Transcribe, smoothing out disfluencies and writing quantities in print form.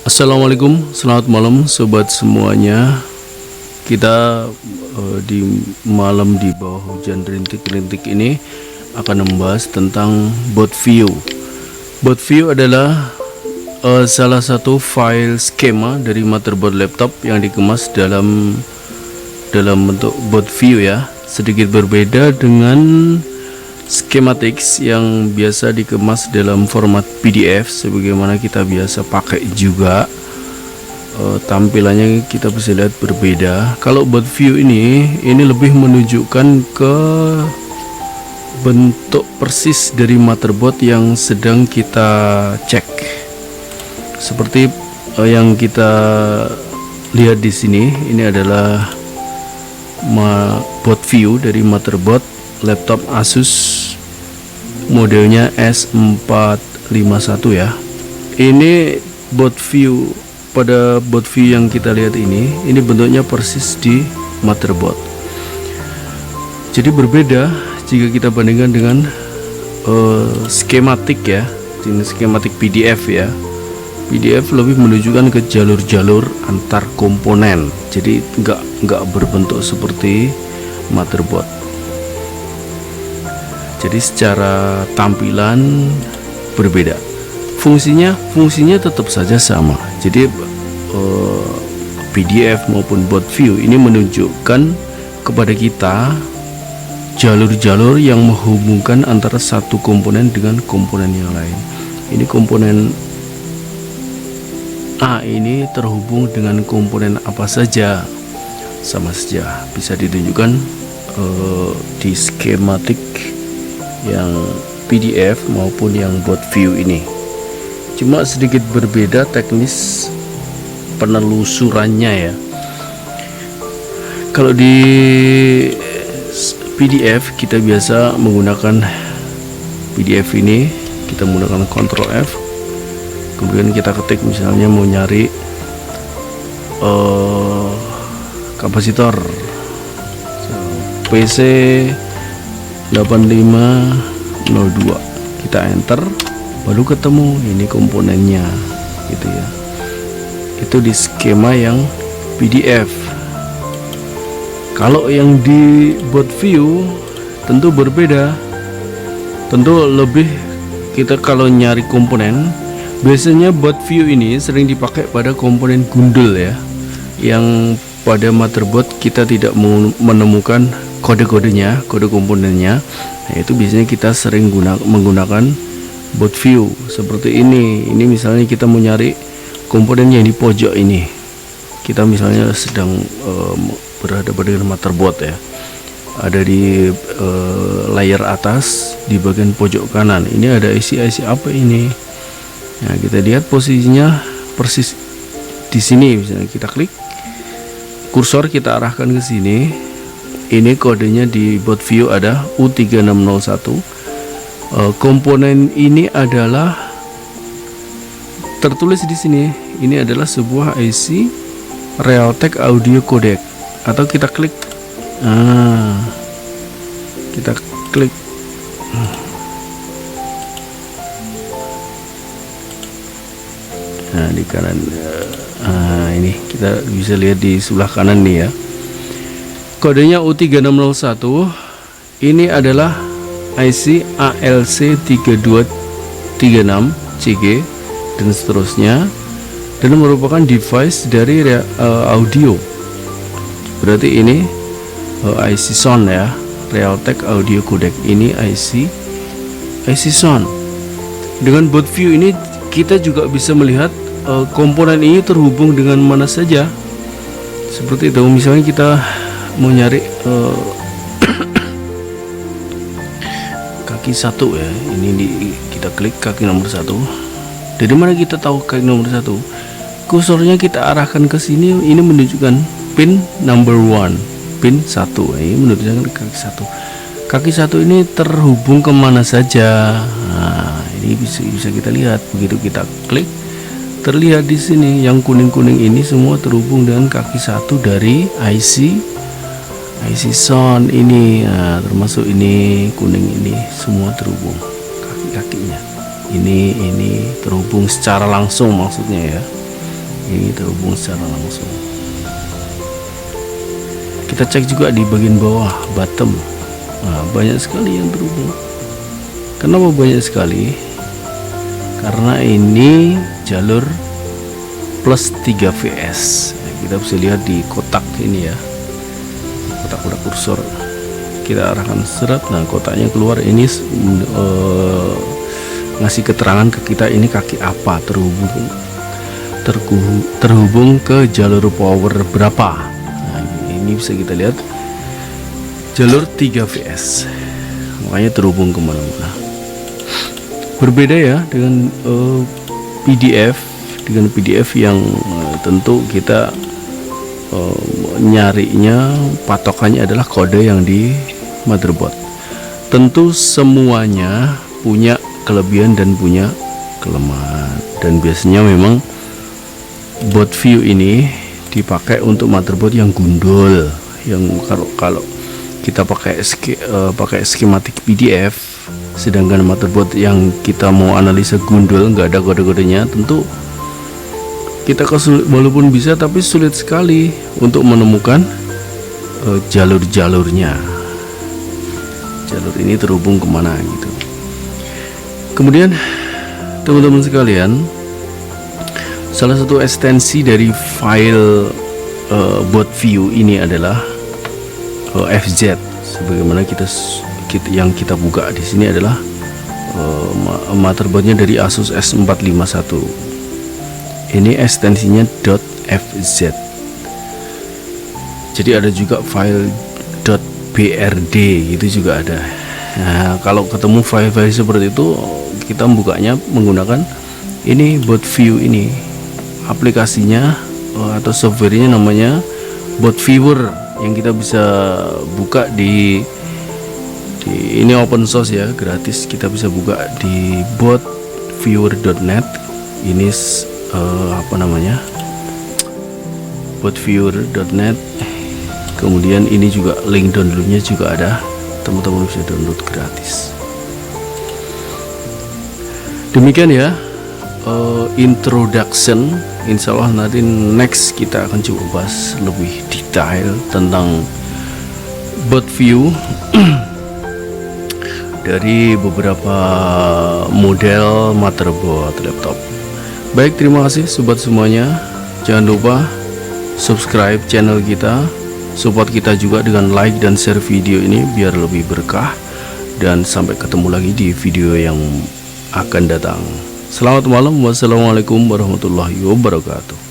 Assalamualaikum, selamat malam sobat semuanya. Kita di malam di bawah hujan rintik-rintik ini akan membahas tentang board view. Board view adalah salah satu file skema dari motherboard laptop yang dikemas dalam bentuk board view ya. Sedikit berbeda dengan schematics yang biasa dikemas dalam format PDF sebagaimana kita biasa pakai juga. Tampilannya kita bisa lihat berbeda. Kalau board view ini lebih menunjukkan ke bentuk persis dari motherboard yang sedang kita cek. Seperti yang kita lihat di sini, ini adalah board view dari motherboard laptop Asus modelnya S451 ya. Ini board view. Pada board view yang kita lihat ini bentuknya persis di motherboard. Jadi berbeda jika kita bandingkan dengan skematik ya, ini skematik PDF ya. PDF lebih menunjukkan ke jalur-jalur antar komponen. Jadi nggak berbentuk seperti motherboard. Jadi secara tampilan berbeda. Fungsinya tetap saja sama. Jadi PDF maupun board view ini menunjukkan kepada kita jalur-jalur yang menghubungkan antara satu komponen dengan komponen yang lain. Ini komponen A ini terhubung dengan komponen apa saja, sama saja bisa ditunjukkan di skematik yang PDF maupun yang board view ini. Cuma sedikit berbeda teknis penelusurannya ya. Kalau di PDF kita biasa menggunakan PDF ini, kita menggunakan Ctrl F, kemudian kita ketik misalnya mau nyari kapasitor PC 8502, kita enter, baru ketemu ini komponennya gitu ya. Itu di skema yang PDF. Kalau yang di board view tentu berbeda. Tentu lebih, kita kalau nyari komponen, biasanya board view ini sering dipakai pada komponen gundul ya, yang pada motherboard kita tidak menemukan kode-kodenya, kode komponennya. Nah, itu biasanya kita sering menggunakan board view seperti ini. Ini misalnya kita mau nyari komponen yang di pojok ini. Kita misalnya sedang berhadapan dengan motherboard ya. Ada di layar atas di bagian pojok kanan. Ini ada IC apa ini? Nah, kita lihat posisinya persis di sini. Misalnya kita klik, kursor kita arahkan ke sini. Ini kodenya di board view ada U3601. Komponen ini adalah tertulis di sini. Ini adalah sebuah IC Realtek Audio Codec. Atau kita klik, kita klik, nah di kanan, ini kita bisa lihat di sebelah kanan nih ya. Kodenya U3601. Ini adalah IC ALC3236CG dan seterusnya, dan merupakan device dari audio. Berarti ini IC sound ya, Realtek Audio Codec. Ini IC sound. Dengan board view ini kita juga bisa melihat komponen ini terhubung dengan mana saja. Seperti itu, misalnya kita mau nyari kaki 1 ya, ini kita klik kaki nomor 1. Dari mana kita tahu kaki nomor 1? Kursornya kita arahkan ke sini, ini menunjukkan pin number 1, pin 1. Ini menunjukkan kaki 1. Kaki 1 ini terhubung kemana saja. Nah, ini bisa kita lihat. Begitu kita klik, terlihat di sini yang kuning-kuning ini semua terhubung dengan kaki 1 dari IC sound ini. Nah, termasuk ini kuning ini semua terhubung kaki-kakinya. Ini terhubung secara langsung maksudnya ya. ini terhubung secara langsung. Kita cek juga di bagian bawah, bottom. Nah, banyak sekali yang terhubung. Kenapa banyak sekali? Karena ini jalur plus 3 VS. Nah, kita bisa lihat di kotak ini ya, kotak pada kursor. Kita arahkan seret, nah kotaknya keluar. Ini ngasih keterangan ke kita ini kaki apa terhubung ke jalur power berapa. Nah, ini bisa kita lihat jalur 3 VS, makanya terhubung kemana-mana. Berbeda ya dengan PDF yang tentu kita nyarinya, patokannya adalah kode yang di motherboard. Tentu semuanya punya kelebihan dan punya kelemahan, dan biasanya memang board view ini dipakai untuk motherboard yang gundul, yang kalau kita pakai skematik PDF, sedangkan motherboard yang kita mau analisa gundul, nggak ada kode-kodenya, tentu kita walaupun bisa, tapi sulit sekali untuk menemukan jalur-jalurnya. Jalur ini terhubung kemana gitu. Kemudian teman-teman sekalian, salah satu ekstensi dari file board view ini adalah FZ. Sebagaimana yang kita buka di sini adalah motherboardnya dari Asus S451. Ini ekstensinya .fz. Jadi ada juga file .brd, itu juga ada. Nah, kalau ketemu file-file seperti itu, kita bukanya menggunakan ini board view ini. Aplikasinya atau softwarenya namanya board viewer, yang kita bisa buka di ini open source ya, gratis. Kita bisa buka di boardviewer.net. Ini boardviewer.net. Kemudian ini juga link downloadnya juga ada, teman-teman bisa download gratis. Demikian ya introduction. Insya Allah nanti next kita akan coba bahas lebih detail tentang board view dari beberapa model motherboard laptop. Baik, terima kasih sobat semuanya. Jangan lupa subscribe channel kita, support kita juga dengan like dan share video ini biar lebih berkah. Dan sampai ketemu lagi di video yang akan datang. Selamat malam, wassalamualaikum warahmatullahi wabarakatuh.